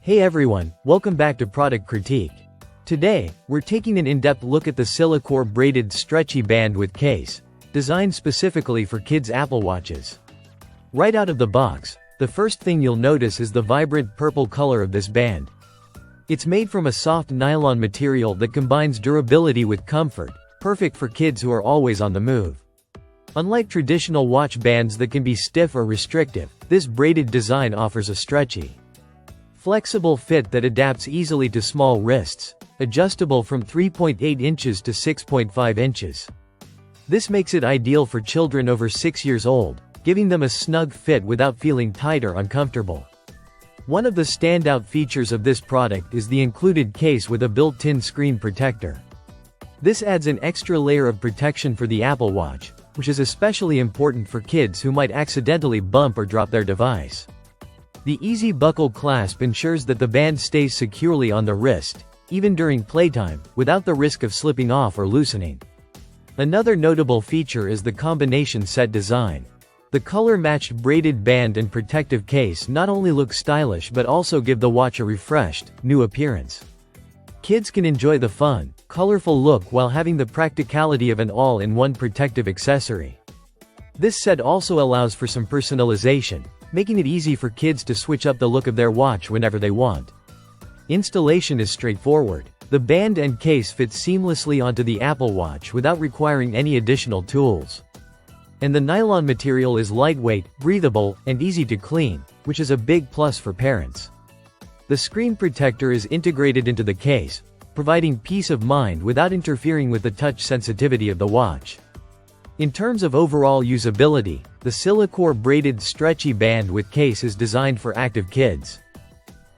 Hey everyone, welcome back to Product Critique. Today, we're taking an in-depth look at the sylacor braided stretchy band with case, designed specifically for kids' Apple Watches. Right out of the box, the first thing you'll notice is the vibrant purple color of this band. It's made from a soft nylon material that combines durability with comfort, perfect for kids who are always on the move. Unlike traditional watch bands that can be stiff or restrictive, this braided design offers a stretchy, flexible fit that adapts easily to small wrists, adjustable from 3.8 inches to 6.5 inches. This makes it ideal for children over 6 years old, giving them a snug fit without feeling tight or uncomfortable. One of the standout features of this product is the included case with a built-in screen protector. This adds an extra layer of protection for the Apple Watch, which is especially important for kids who might accidentally bump or drop their device. The easy buckle clasp ensures that the band stays securely on the wrist, even during playtime, without the risk of slipping off or loosening. Another notable feature is the combination set design. The color-matched braided band and protective case not only look stylish but also give the watch a refreshed, new appearance. Kids can enjoy the fun, colorful look while having the practicality of an all-in-one protective accessory. This set also allows for some personalization, making it easy for kids to switch up the look of their watch whenever they want. Installation is straightforward. The band and case fit seamlessly onto the Apple Watch without requiring any additional tools. And the nylon material is lightweight, breathable, and easy to clean, which is a big plus for parents. The screen protector is integrated into the case, providing peace of mind without interfering with the touch sensitivity of the watch. In terms of overall usability, the sylacor braided stretchy band with case is designed for active kids.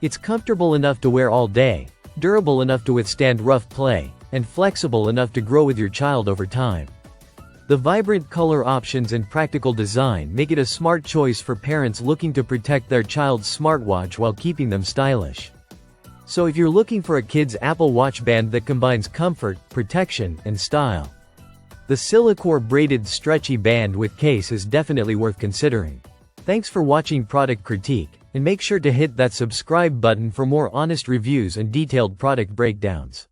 It's comfortable enough to wear all day, durable enough to withstand rough play, and flexible enough to grow with your child over time. The vibrant color options and practical design make it a smart choice for parents looking to protect their child's smartwatch while keeping them stylish. So if you're looking for a kid's Apple Watch band that combines comfort, protection, and style, the sylacor braided stretchy band with case is definitely worth considering. Thanks for watching Product Critique, and make sure to hit that subscribe button for more honest reviews and detailed product breakdowns.